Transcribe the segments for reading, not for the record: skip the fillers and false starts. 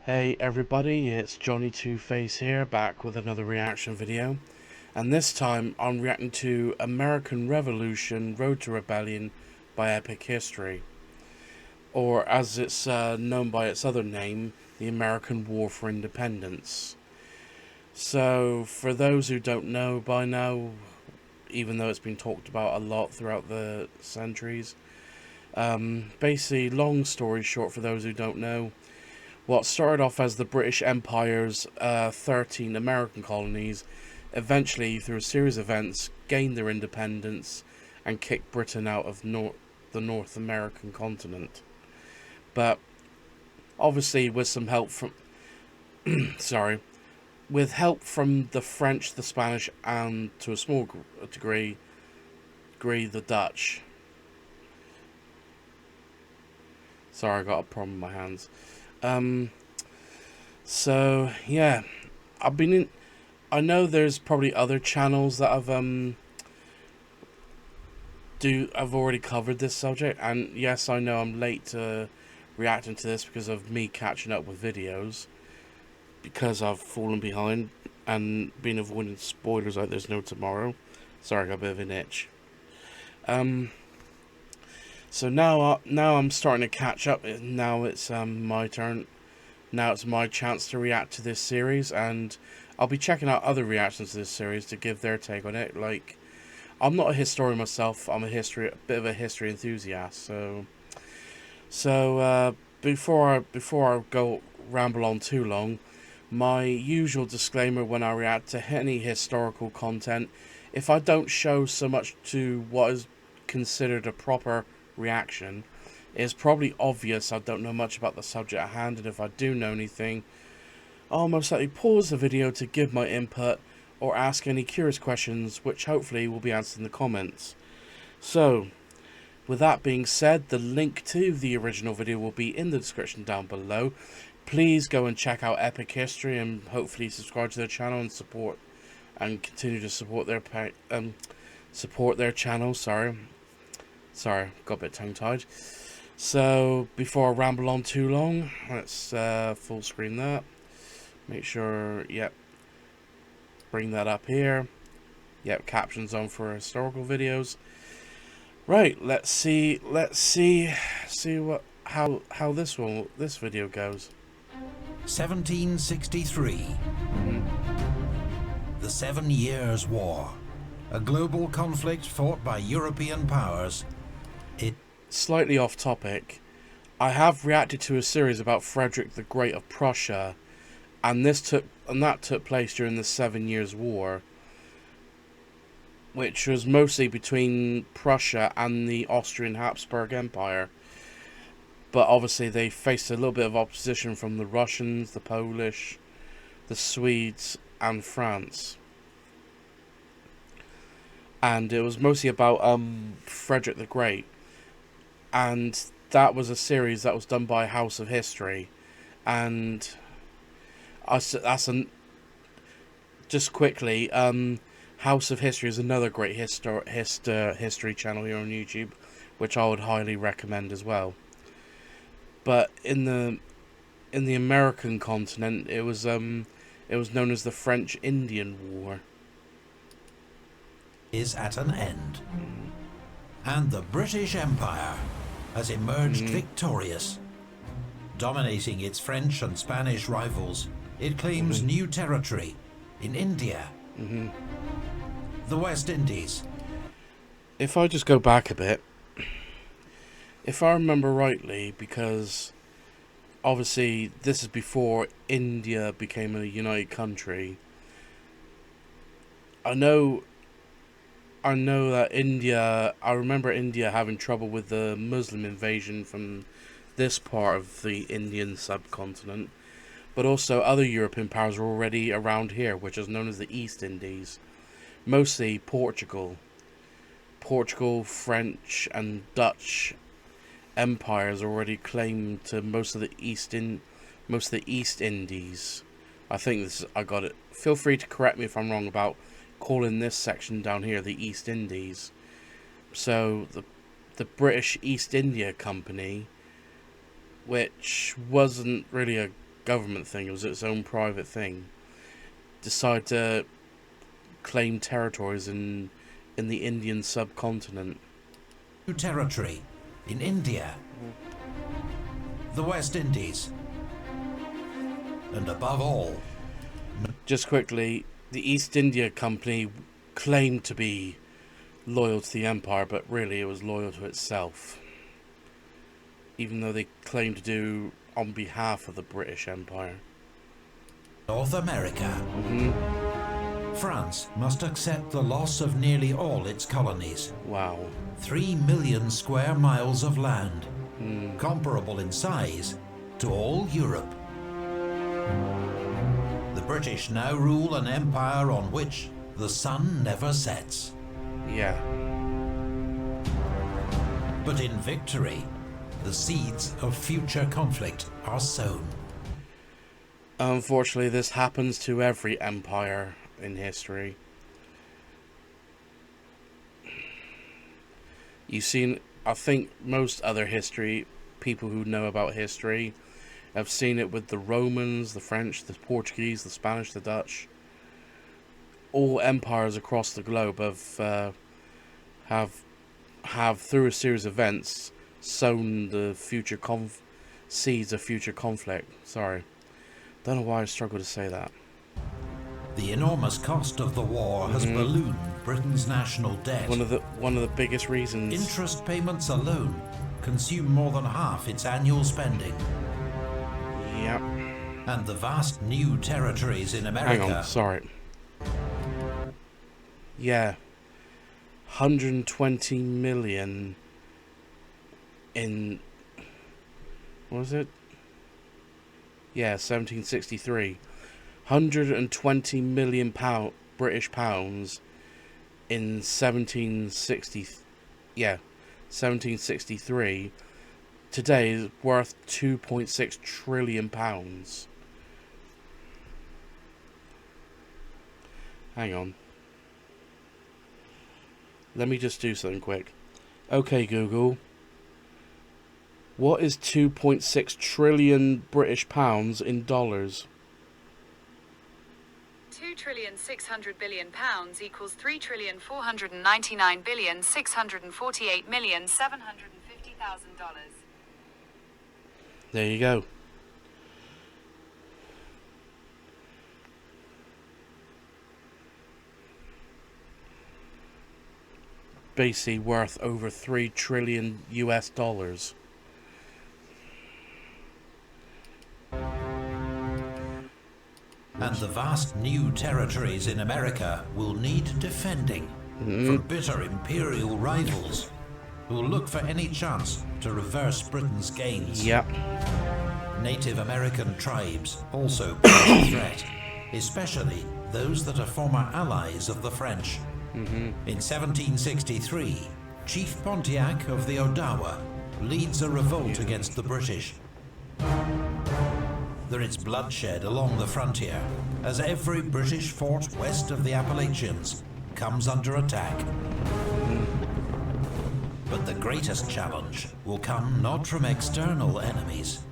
Hey everybody, it's Johnny Two Face here, back with another reaction video. And this time I'm reacting to American Revolution Road to Rebellion by Epic History. Or as it's known by its other name, the American War for Independence. So, for those who don't know by now, even though it's been talked about a lot throughout the centuries, basically, long story short, for those who don't know, what started off as the British Empire's 13 American colonies eventually, through a series of events, gained their independence and kicked Britain out of the North American continent. But obviously, with some help from sorry, with help from the French, the Spanish, and to a small degree, the Dutch. Sorry, I got a problem with my hands. So yeah, I've been in. I know there's probably other channels that I've already covered this subject, and yes, I know I'm late to reacting to this because of me catching up with videos, because I've fallen behind and been avoiding spoilers like there's no tomorrow. Sorry, I got a bit of an itch. So now I'm starting to catch up. Now it's my turn. Now it's my chance to react to this series, and I'll be checking out other reactions to this series to give their take on it. Like, I'm not a historian myself. I'm a bit of a history enthusiast. So before I go ramble on too long, my usual disclaimer when I react to any historical content: if I don't show so much to what is considered a proper reaction, it's probably obvious I don't know much about the subject at hand, and if I do know anything, I'll most likely pause the video to give my input or ask any curious questions, which hopefully will be answered in the comments. So, with that being said, the link to the original video will be in the description down below. Please go and check out Epic History and hopefully subscribe to their channel and continue to support their channel. Sorry, got a bit tongue-tied. So, before I ramble on too long, let's full screen that. Make sure, yep, bring that up here. Yep, captions on for historical videos. Right, let's see how this video goes. 1763. The 7 Years' War. A global conflict fought by European powers. Slightly off topic, I have reacted to a series about Frederick the Great of Prussia, and that took place during the 7 Years' War, which was mostly between Prussia and the Austrian Habsburg Empire. But obviously they faced a little bit of opposition from the Russians, the Polish, the Swedes, and France. And it was mostly about Frederick the Great. And that was a series that was done by House of History. And just quickly, House of History is another great history channel here on YouTube, which I would highly recommend as well. But in the American continent, it was known as the French-Indian War. Is at an end, and the British Empire has emerged victorious. Dominating its French and Spanish rivals, it claims new territory in India, the West Indies. If I just go back a bit, if I remember rightly, because obviously this is before India became a united country, I know that I remember India having trouble with the Muslim invasion from this part of the Indian subcontinent, but also other European powers were already around here, which is known as the East Indies. Mostly Portugal, French, and Dutch empires already claimed to most of the East Indies. I think I got it. Feel free to correct me if I'm wrong about calling this section down here the East Indies. So the British East India Company, which wasn't really government thing. It was its own private thing. Decided to claim territories in the Indian subcontinent. New territory in India, the West Indies, and above all, Just quickly, the East India Company claimed to be loyal to the Empire, but really it was loyal to itself. Even though they claimed to do on behalf of the British Empire. North America. France must accept the loss of nearly all its colonies. Wow. 3 million square miles of land, comparable in size to all Europe. The British now rule an empire on which the sun never sets. Yeah. But in victory, the seeds of future conflict are sown. Unfortunately, this happens to every empire in history. You've seen, I think most other history, people who know about history, have seen it with the Romans, the French, the Portuguese, the Spanish, the Dutch. All empires across the globe have through a series of events sown the future seeds of future conflict. Sorry, don't know why I struggle to say that. The enormous cost of the war has ballooned Britain's national debt. One of the biggest reasons. Interest payments alone consume more than half its annual spending. Yep. And the vast new territories in America. Hang on, sorry. Yeah. 120 million in, what was it? Yeah, 1763. 120 million British pounds in 1763. Today is worth 2.6 trillion pounds. Hang on. Let me just do something quick. Okay, Google. What is 2.6 trillion British pounds in dollars? 2,600,000,000,000 equals 3,499,648,750,000 dollars. There you go. Basically worth over 3 trillion US dollars. And the vast new territories in America will need defending from bitter imperial rivals who will look for any chance to reverse Britain's gains. Yep. Native American tribes also pose a threat, especially those that are former allies of the French. In 1763, Chief Pontiac of the Odawa leads a revolt against the British. There is bloodshed along the frontier as every British fort west of the Appalachians comes under attack. But the greatest challenge will come not from external enemies,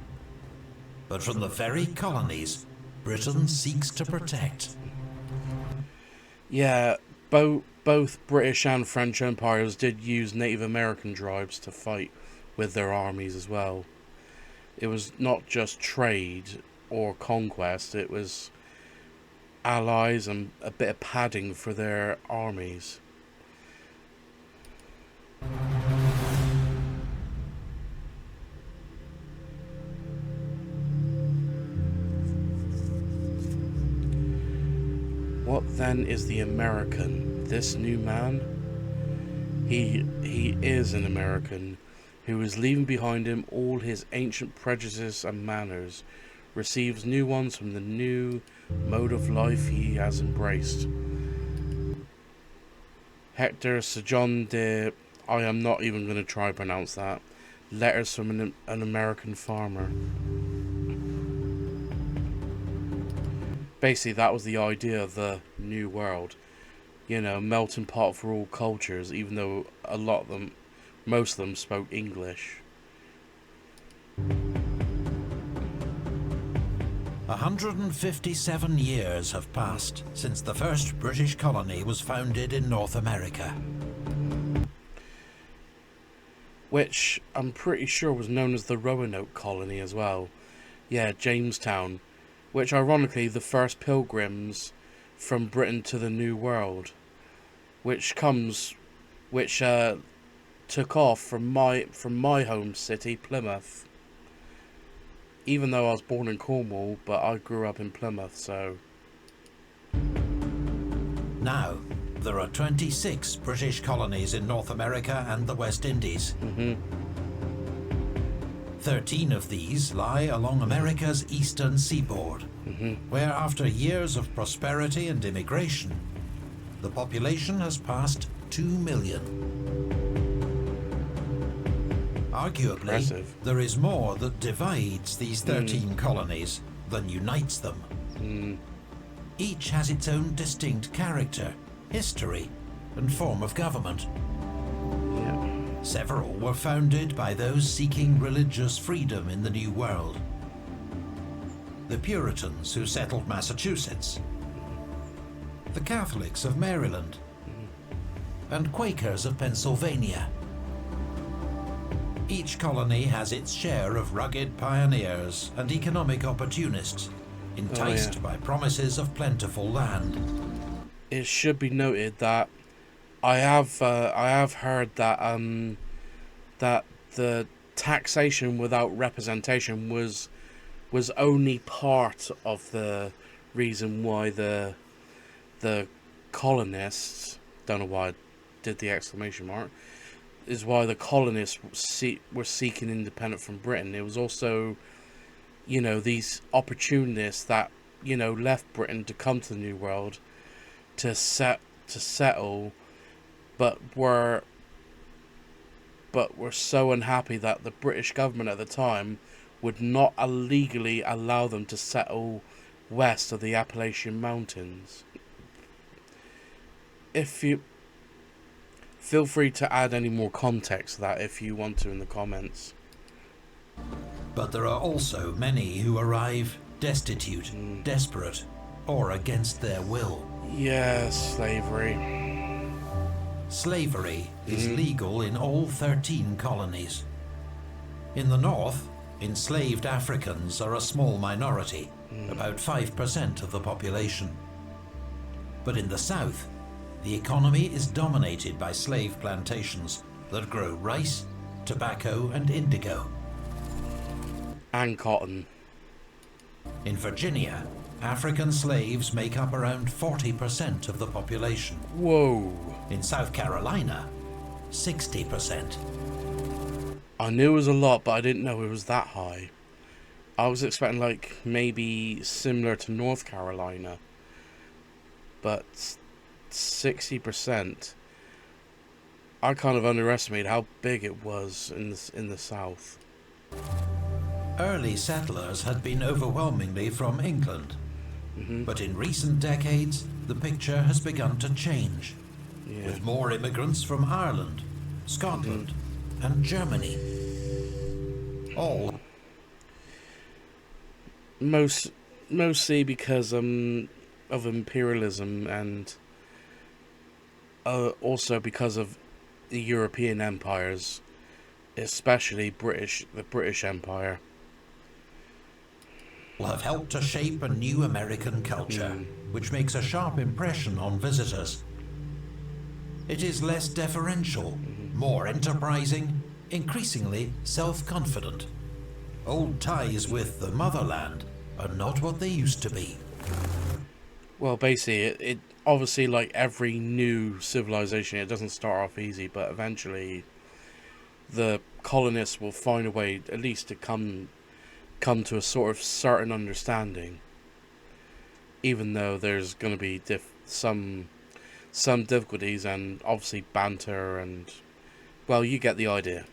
but from the very colonies Britain seeks to protect. Yeah, both British and French empires did use Native American tribes to fight with their armies as well. It was not just trade or conquest, it was allies and a bit of padding for their armies. What then is the American? This new man? He is an American who is leaving behind him all his ancient prejudices and manners, receives new ones from the new mode of life he has embraced. Hector Sir John de... I am not even going to try to pronounce that. Letters from an American farmer. Basically, that was the idea of the New World. You know, melting pot for all cultures, even though a lot of them, most of them spoke English. 157 years have passed since the first British colony was founded in North America. Which I'm pretty sure was known as the Roanoke Colony as well. Yeah, Jamestown. Which ironically, the first pilgrims from Britain to the New World. Which took off from my home city, Plymouth. Even though I was born in Cornwall, but I grew up in Plymouth, so... Now, there are 26 British colonies in North America and the West Indies. 13 of these lie along America's eastern seaboard, where after years of prosperity and immigration, the population has passed 2 million. Arguably, Impressive. there is more that divides these 13 colonies than unites them. Each has its own distinct character, history, and form of government. Yeah. Several were founded by those seeking religious freedom in the New World. The Puritans who settled Massachusetts, the Catholics of Maryland, and Quakers of Pennsylvania. Each colony has its share of rugged pioneers and economic opportunists, enticed by promises of plentiful land. It should be noted that I have heard that that the taxation without representation was only part of the reason why the colonists, don't know why I did the exclamation mark, is why the colonists were seeking independence from Britain. It was also, you know, these opportunists that, you know, left Britain to come to the New World to settle, but were so unhappy that the British government at the time would not illegally allow them to settle west of the Appalachian Mountains. If you feel free to add any more context to that if you want to in the comments. But there are also many who arrive destitute, desperate, or against their will. Yes, slavery. Slavery is legal in all 13 colonies. In the north, enslaved Africans are a small minority, about 5% of the population. But in the south, the economy is dominated by slave plantations that grow rice, tobacco, and indigo. And cotton. In Virginia, African slaves make up around 40% of the population. Whoa. In South Carolina, 60%. I knew it was a lot, but I didn't know it was that high. I was expecting like maybe similar to North Carolina. But 60%. I kind of underestimated how big it was in the south. Early settlers had been overwhelmingly from England, but in recent decades, the picture has begun to change, with more immigrants from Ireland, Scotland, and Germany. All mostly because of imperialism and also because of the European empires, especially the British Empire. have helped to shape a new American culture, which makes a sharp impression on visitors. It is less deferential, more enterprising, increasingly self-confident. Old ties with the motherland are not what they used to be. Well, basically, it obviously, like every new civilization, it doesn't start off easy, but eventually the colonists will find a way at least to come to a sort of certain understanding, even though there's going to be some difficulties and obviously banter and, well, you get the idea.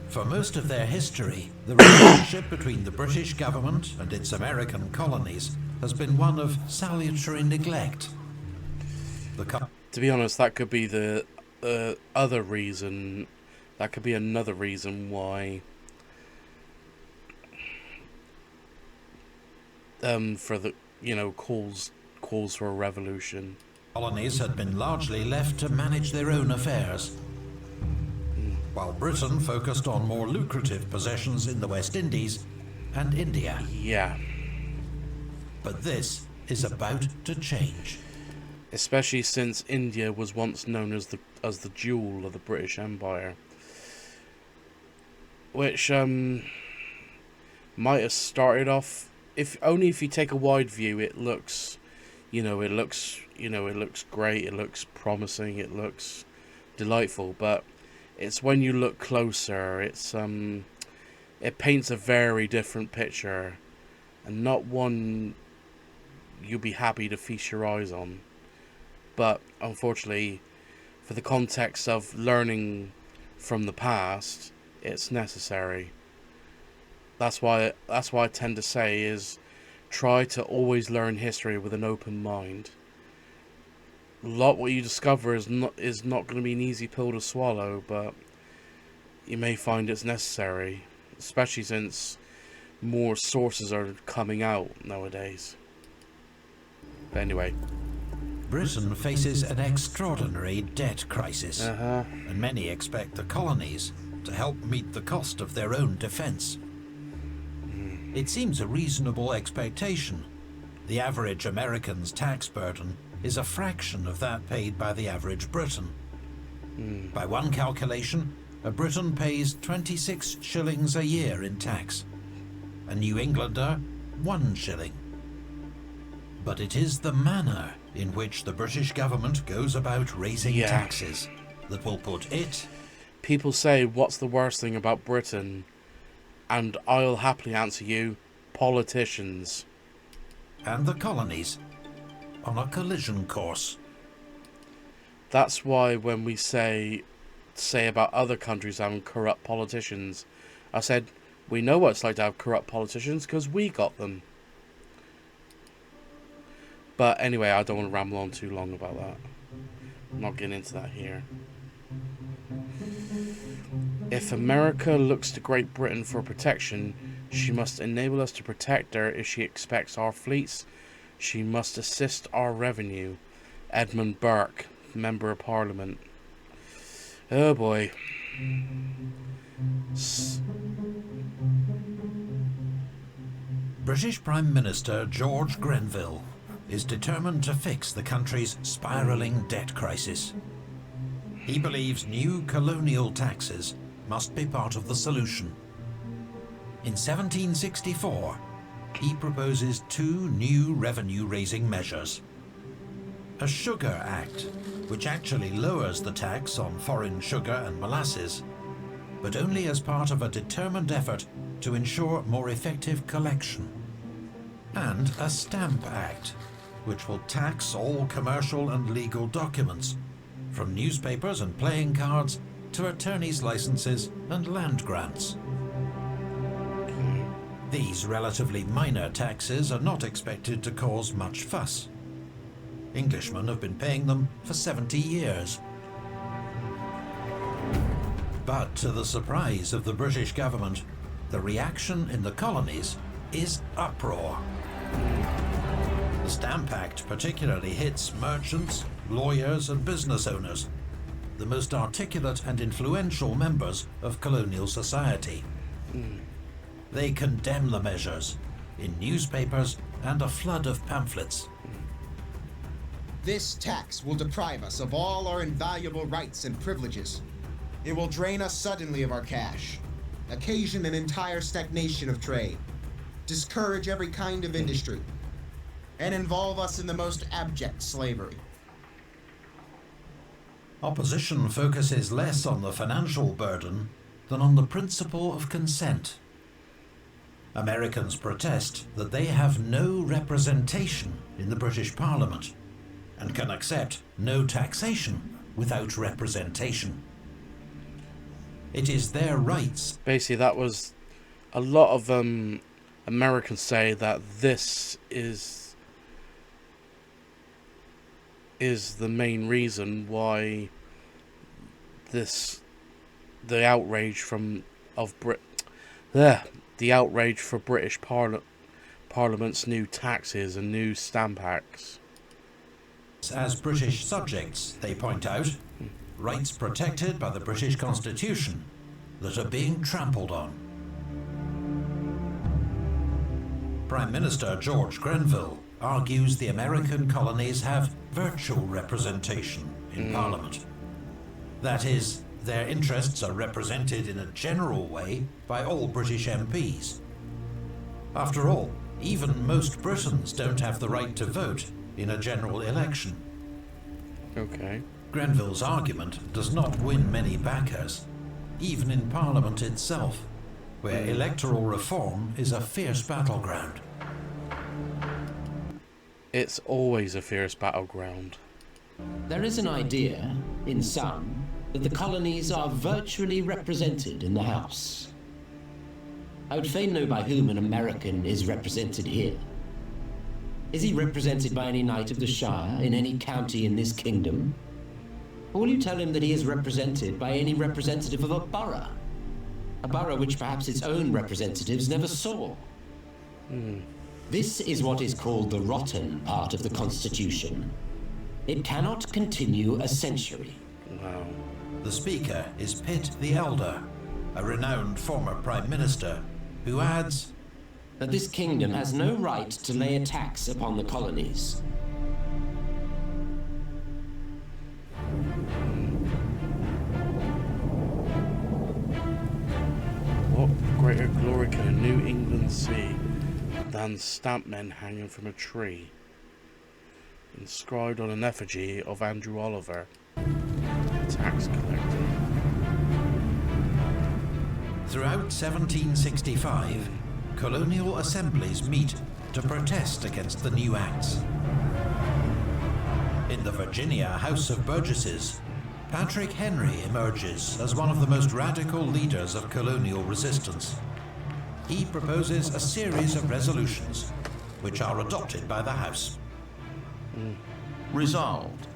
For most of their history, the relationship between the British government and its American colonies has been one of salutary neglect. To be honest, that could be the other reason. That could be another reason why for the calls for a revolution. Colonies had been largely left to manage their own affairs, while Britain focused on more lucrative possessions in the West Indies and India. Yeah, But this is about to change. especially since India was once known as the jewel of the British Empire, which might have started off, if you take a wide view, it looks great, it looks promising, it looks delightful, but it's when you look closer, it paints a very different picture, and not one you'll be happy to feast your eyes on. But unfortunately, for the context of learning from the past, it's necessary. That's why I tend to say is try to always learn history with an open mind. A lot what you discover is not going to be an easy pill to swallow, but you may find it's necessary, especially since more sources are coming out nowadays. But anyway. Britain faces an extraordinary debt crisis, and many expect the colonies to help meet the cost of their own defence. It seems a reasonable expectation. The average American's tax burden is a fraction of that paid by the average Briton. By one calculation, a Briton pays 26 shillings a year in tax. A New Englander, 1 shilling. But it is the manner in which the British government goes about raising taxes that will put it... People say, what's the worst thing about Britain? And I'll happily answer you, politicians. And the colonies on a collision course. That's why when we say about other countries having corrupt politicians, I said, we know what it's like to have corrupt politicians because we got them. But anyway, I don't want to ramble on too long about that. I'm not getting into that here. If America looks to Great Britain for protection, she must enable us to protect her. If she expects our fleets, she must assist our revenue. Edmund Burke, Member of Parliament. Oh boy. British Prime Minister George Grenville is determined to fix the country's spiralling debt crisis. He believes new colonial taxes must be part of the solution. In 1764, he proposes 2 new revenue-raising measures. A Sugar Act, which actually lowers the tax on foreign sugar and molasses, but only as part of a determined effort to ensure more effective collection. And a Stamp Act, which will tax all commercial and legal documents, from newspapers and playing cards to attorneys' licenses and land grants. These relatively minor taxes are not expected to cause much fuss. Englishmen have been paying them for 70 years. But to the surprise of the British government, the reaction in the colonies is uproar. The Stamp Act particularly hits merchants, lawyers and business owners, the most articulate and influential members of colonial society. They condemn the measures in newspapers and a flood of pamphlets. This tax will deprive us of all our invaluable rights and privileges. It will drain us suddenly of our cash, occasion an entire stagnation of trade, discourage every kind of industry, and involve us in the most abject slavery. Opposition focuses less on the financial burden than on the principle of consent. Americans protest that they have no representation in the British Parliament and can accept no taxation without representation. It is their rights. Basically, that was a lot of Americans say that this is the main reason why the outrage the outrage for Parliament's new taxes and new stamp acts. As British subjects, they point out, rights protected by the British Constitution that are being trampled on. Prime Minister George Grenville argues the American colonies have virtual representation in Parliament. That is, their interests are represented in a general way by all British MPs. After all, even most Britons don't have the right to vote in a general election. Okay. Grenville's argument does not win many backers, even in Parliament itself, where electoral reform is a fierce battleground. It's always a fierce battleground. There is an idea, in some, that the colonies are virtually represented in the House. I would fain know by whom an American is represented here. Is he represented by any knight of the Shire in any county in this kingdom? Or will you tell him that he is represented by any representative of a borough? A borough which perhaps its own representatives never saw. This is what is called the rotten part of the Constitution. It cannot continue a century. Wow. The Speaker is Pitt the Elder, a renowned former Prime Minister, who adds that this kingdom has no right to lay a tax upon the colonies. What greater glory can a New England see than stamp men hanging from a tree, inscribed on an effigy of Andrew Oliver, tax collector. throughout 1765, colonial assemblies meet to protest against the new acts. In the Virginia House of Burgesses, Patrick Henry emerges as one of the most radical leaders of colonial resistance. He proposes a series of resolutions, which are adopted by the House. Resolved,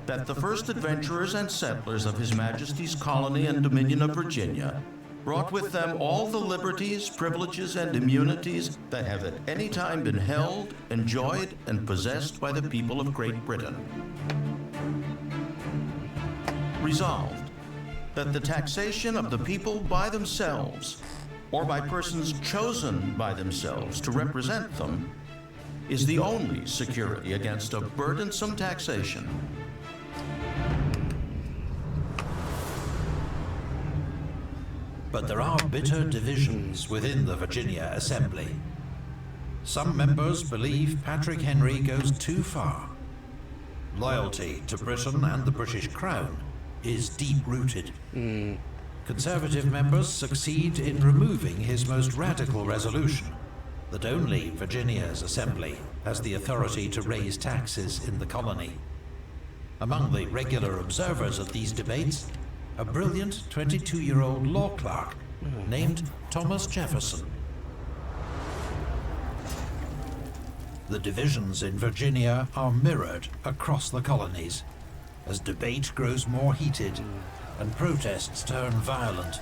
that the first adventurers and settlers of His Majesty's colony and dominion of Virginia brought with them all the liberties, privileges, and immunities that have at any time been held, enjoyed, and possessed by the people of Great Britain. Resolved, that the taxation of the people by themselves, or by persons chosen by themselves to represent them, is the only security against a burdensome taxation. But there are bitter divisions within the Virginia Assembly. Some members believe Patrick Henry goes too far. Loyalty to Britain and the British Crown is deep-rooted. Conservative members succeed in removing his most radical resolution, that only Virginia's assembly has the authority to raise taxes in the colony. Among the regular observers of these debates, a brilliant 22-year-old law clerk named Thomas Jefferson. The divisions in Virginia are mirrored across the colonies as debate grows more heated and protests turn violent.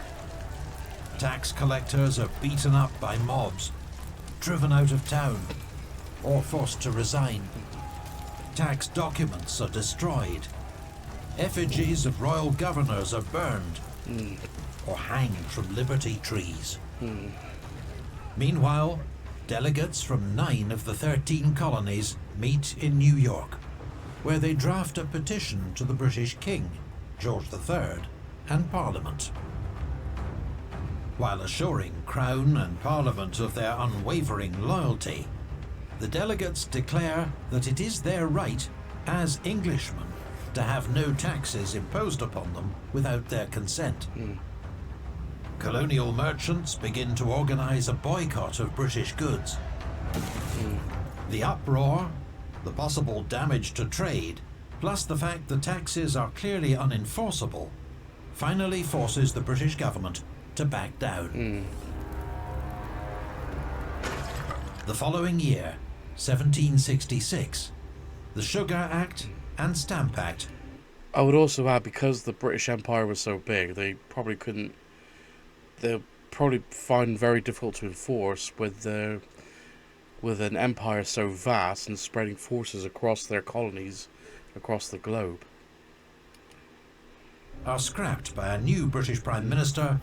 Tax collectors are beaten up by mobs, driven out of town, or forced to resign. Tax documents are destroyed. Effigies of royal governors are burned or hanged from liberty trees. Meanwhile, delegates from 9 of the 13 colonies meet in New York, where they draft a petition to the British King, George III, and Parliament. While assuring Crown and Parliament of their unwavering loyalty, the delegates declare that it is their right, as Englishmen, to have no taxes imposed upon them without their consent. Colonial merchants begin to organize a boycott of British goods. The uproar, the possible damage to trade, plus the fact that taxes are clearly unenforceable, finally forces the British government to back down. The following year, 1766, the Sugar Act and Stamp Act. I would also add, because the British Empire was so big, they'll probably find very difficult to enforce with the with an empire so vast and spreading forces across their colonies across the globe. Are scrapped by a new British Prime Minister,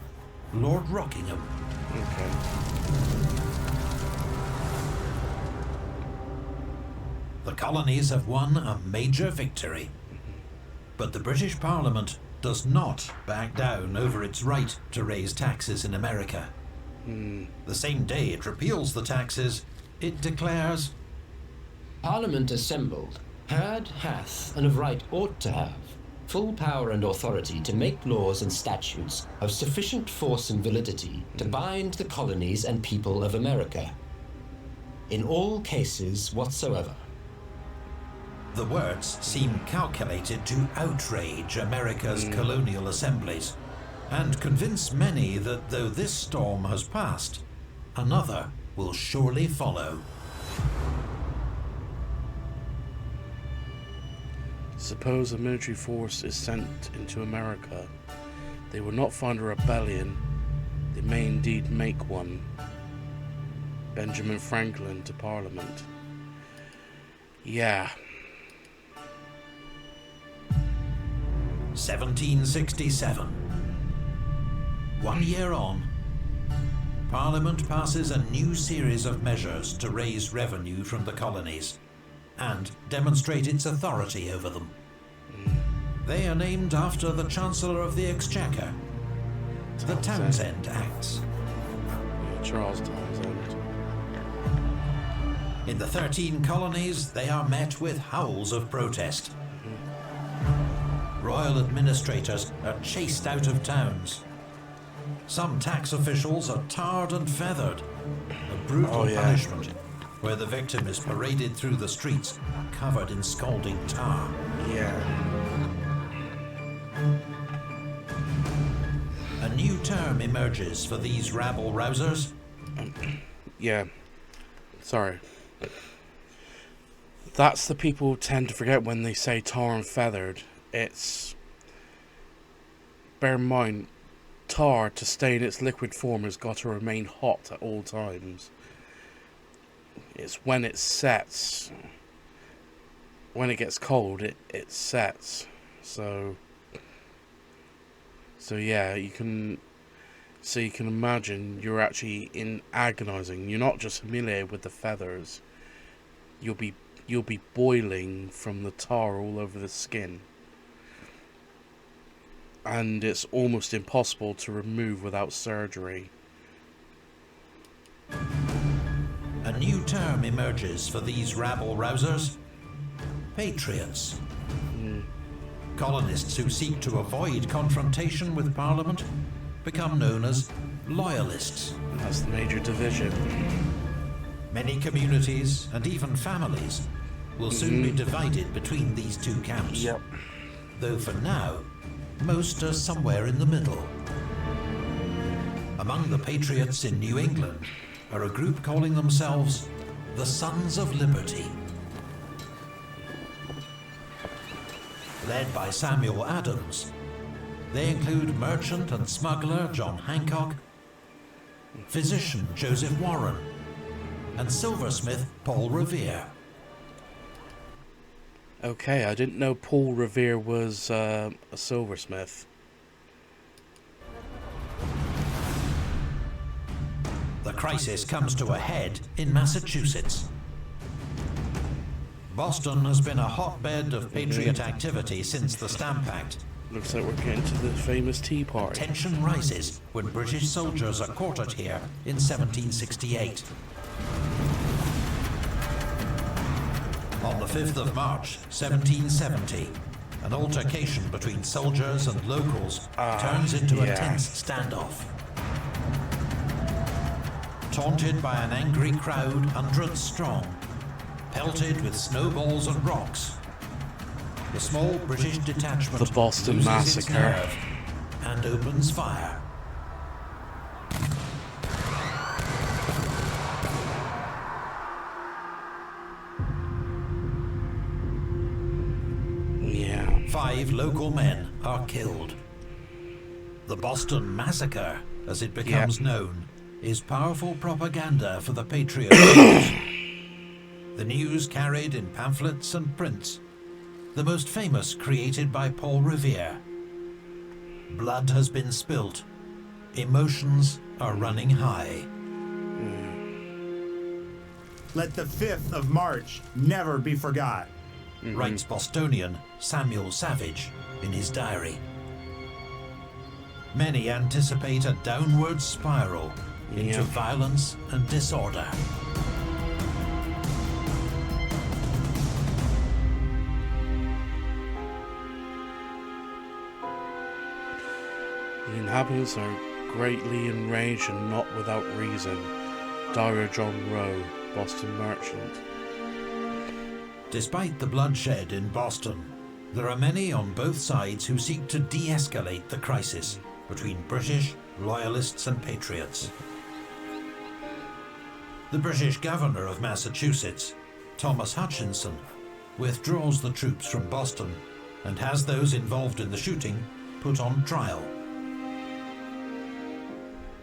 Lord Rockingham. Okay. The colonies have won a major victory. But the British Parliament does not back down over its right to raise taxes in America. The same day it repeals the taxes, it declares, Parliament assembled, had, hath, and of right ought to have, full power and authority to make laws and statutes of sufficient force and validity to bind the colonies and people of America, in all cases whatsoever. The words seem calculated to outrage America's colonial assemblies and convince many that though this storm has passed, another will surely follow. Suppose a military force is sent into America. They will not find a rebellion. They may indeed make one. Benjamin Franklin to Parliament. Yeah. 1767. 1 year on, Parliament passes a new series of measures to raise revenue from the colonies and demonstrate its authority over them. They are named after the Chancellor of the Exchequer, the Townshend Acts. Yeah, Charles Townshend. In the 13 colonies, they are met with howls of protest. Royal administrators are chased out of towns. Some tax officials are tarred and feathered, a brutal punishment where the victim is paraded through the streets covered in scalding tar. Yeah. A new term emerges for these rabble-rousers. Yeah. Sorry. That's the people tend to forget when they say tar and feathered. It's... Bear in mind, tar, to stay in its liquid form, has got to remain hot at all times. It's when it sets. When it gets cold, it sets. So yeah, you can imagine you're actually in agonizing. You're not just humiliated with the feathers. You'll be boiling from the tar all over the skin. And it's almost impossible to remove without surgery. A new term emerges for these rabble-rousers. Patriots. Colonists who seek to avoid confrontation with Parliament become known as loyalists. That's the major division. Many communities and even families will soon be divided between these two camps. Yep. Though for now, most are somewhere in the middle. Among the patriots in New England are a group calling themselves the Sons of Liberty. Led by Samuel Adams, they include merchant and smuggler John Hancock, physician Joseph Warren, and silversmith Paul Revere. Okay, I didn't know Paul Revere was a silversmith. The crisis comes to a head in Massachusetts. Boston has been a hotbed of patriot activity since the Stamp Act. Looks like we're getting to the famous Tea Party. Tension rises when British soldiers are quartered here in 1768. On the 5th of March, 1770, an altercation between soldiers and locals turns into a tense standoff. Taunted by an angry crowd hundreds strong, pelted with snowballs and rocks, the small British detachment The Boston loses its Massacre. nerve and opens fire. Yeah. 5 local men are killed. The Boston Massacre, as it becomes known, is powerful propaganda for the Patriot cause The news carried in pamphlets and prints, the most famous created by Paul Revere. Blood has been spilt. Emotions are running high. Let the 5th of March never be forgot. Writes Bostonian Samuel Savage in his diary. Many anticipate a downward spiral into violence and disorder. The inhabitants are greatly enraged and not without reason. Dyer John Rowe, Boston merchant. Despite the bloodshed in Boston, there are many on both sides who seek to de-escalate the crisis between British, Loyalists and Patriots. The British Governor of Massachusetts, Thomas Hutchinson, withdraws the troops from Boston and has those involved in the shooting put on trial.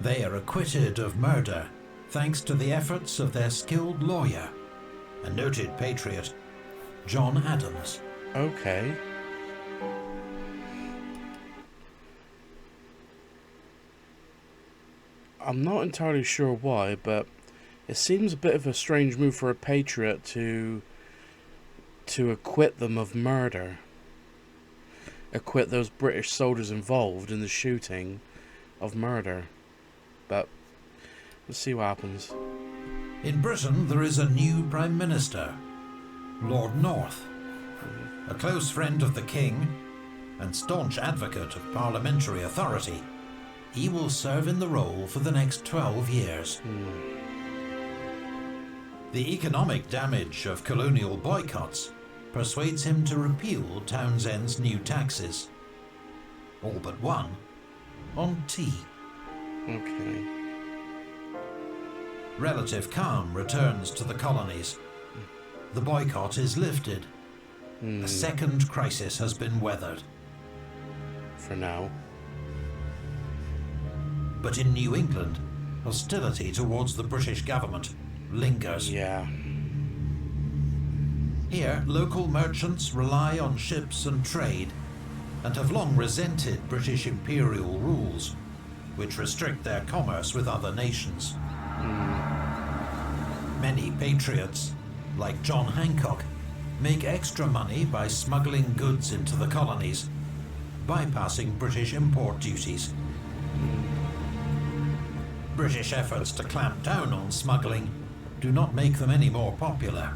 They are acquitted of murder thanks to the efforts of their skilled lawyer, a noted patriot, John Adams. Okay. I'm not entirely sure why, but it seems a bit of a strange move for a patriot to acquit them of murder. Acquit those British soldiers involved in the shooting of murder. But let's see what happens. In Britain, there is a new Prime Minister, Lord North, a close friend of the King and staunch advocate of parliamentary authority. He will serve in the role for the next 12 years. The economic damage of colonial boycotts persuades him to repeal Townsend's new taxes. All but one, on tea. Okay. Relative calm returns to the colonies. The boycott is lifted. A second crisis has been weathered. For now. But in New England, hostility towards the British government lingers. Yeah. Here, local merchants rely on ships and trade, and have long resented British imperial rules, which restrict their commerce with other nations. Many patriots, like John Hancock, make extra money by smuggling goods into the colonies, bypassing British import duties. British efforts to clamp down on smuggling do not make them any more popular.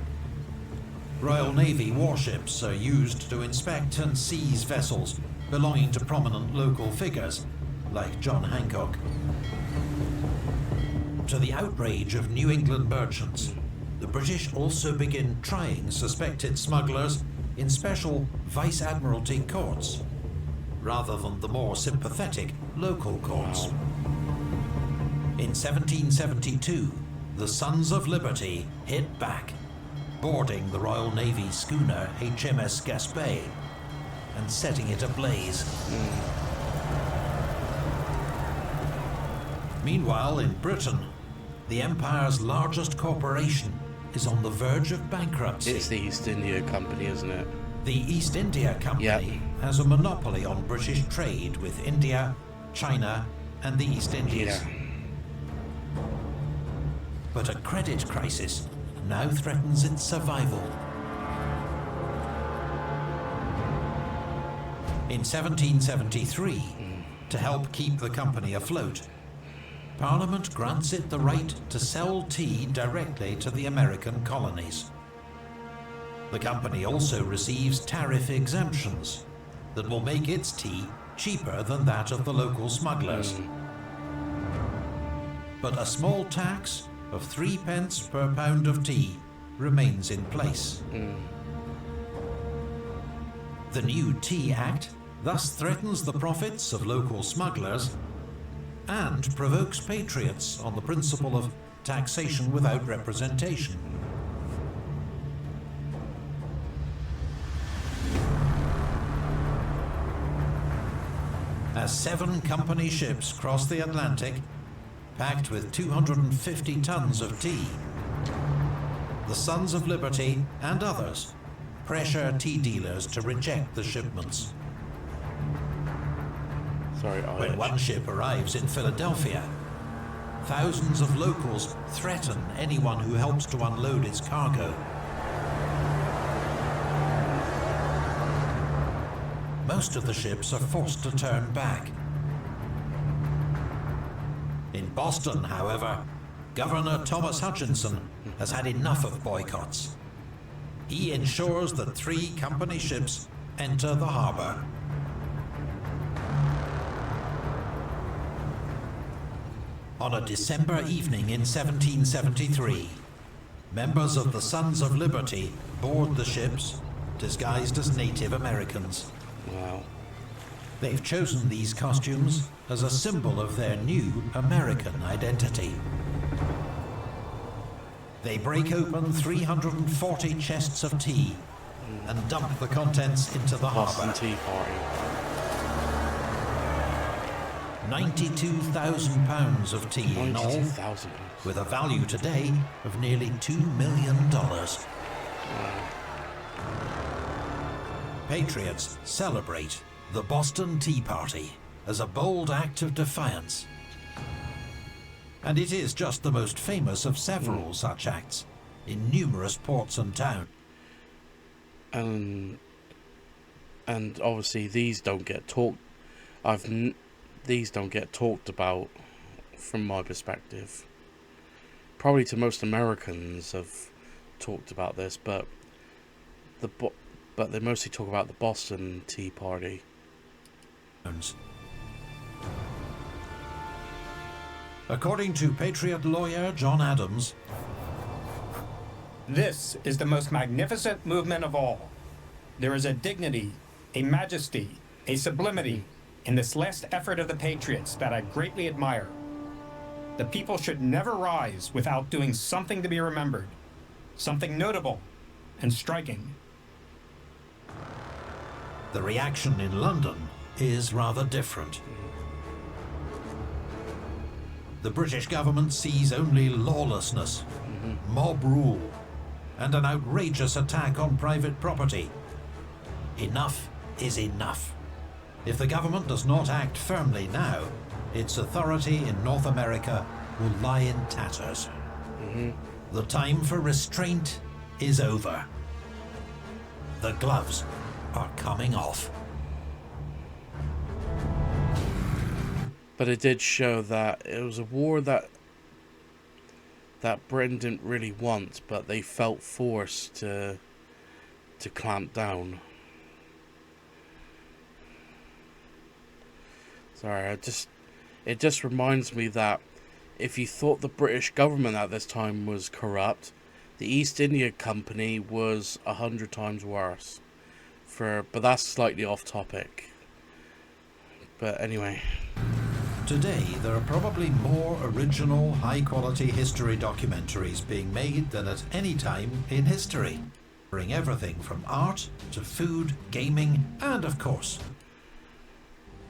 Royal Navy warships are used to inspect and seize vessels belonging to prominent local figures, like John Hancock. To the outrage of New England merchants, the British also begin trying suspected smugglers in special Vice Admiralty courts, rather than the more sympathetic local courts. In 1772, the Sons of Liberty hit back, boarding the Royal Navy schooner HMS Gaspé and setting it ablaze. Meanwhile, in Britain, the Empire's largest corporation is on the verge of bankruptcy. It's the East India Company, isn't it? The East India Company has a monopoly on British trade with India, China, and the East Indies. Yeah. But a credit crisis now threatens its survival. In 1773, to help keep the company afloat, Parliament grants it the right to sell tea directly to the American colonies. The company also receives tariff exemptions that will make its tea cheaper than that of the local smugglers. But a small tax of 3 pence per pound of tea remains in place. The new Tea Act thus threatens the profits of local smugglers and provokes patriots on the principle of taxation without representation. As 7 company ships cross the Atlantic, packed with 250 tons of tea, the Sons of Liberty and others pressure tea dealers to reject the shipments. Sorry, When one ship arrives in Philadelphia, thousands of locals threaten anyone who helps to unload its cargo. Most of the ships are forced to turn back. In Boston, however, Governor Thomas Hutchinson has had enough of boycotts. He ensures that 3 company ships enter the harbor. On a December evening in 1773, members of the Sons of Liberty board the ships, disguised as Native Americans. Wow. They've chosen these costumes as a symbol of their new American identity. They break open 340 chests of tea and dump the contents into the Boston harbor. Tea Party. 92,000 pounds of tea in all, 92,000. with a value today of nearly $2 million. Patriots celebrate the Boston Tea Party as a bold act of defiance. And it is just the most famous of several such acts in numerous ports and towns. And obviously these don't get talked. These don't get talked about from my perspective. Probably to most Americans have talked about this, but they mostly talk about the Boston Tea Party. According to Patriot lawyer John Adams, this is the most magnificent movement of all. There is a dignity, a majesty, a sublimity in this last effort of the Patriots that I greatly admire. The people should never rise without doing something to be remembered, something notable and striking. the reaction in London is rather different. The British government sees only lawlessness, mob rule, and an outrageous attack on private property. Enough is enough. If the government does not act firmly now, its authority in North America will lie in tatters. The time for restraint is over. The gloves are coming off. But it did show that it was a war that Britain didn't really want, but they felt forced to clamp down. Sorry, it just reminds me that if you thought the British government at this time was corrupt, the East India Company was 100 times worse. But that's slightly off topic. But anyway. Today, there are probably more original, high-quality history documentaries being made than at any time in history, covering everything from art to food, gaming, and of course.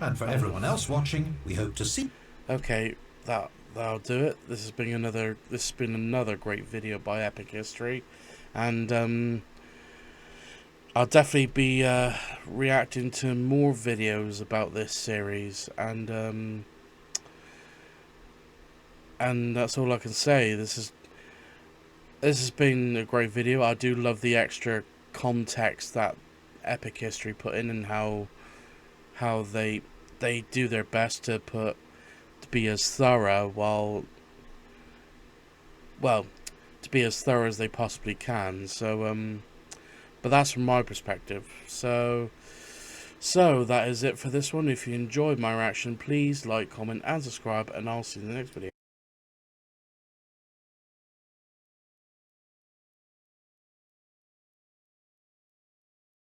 And for everyone else watching, we hope to see. Okay, that'll do it. This has been another great video by Epic History, and I'll definitely be reacting to more videos about this series, and that's all I can say. This has been a great video. I do love the extra context that Epic History put in, and how they do their best to be as thorough to be as thorough as they possibly can. So but that's from my perspective. So that is it for this one. If you enjoyed my reaction, please like, comment and subscribe, and I'll see you in the next video.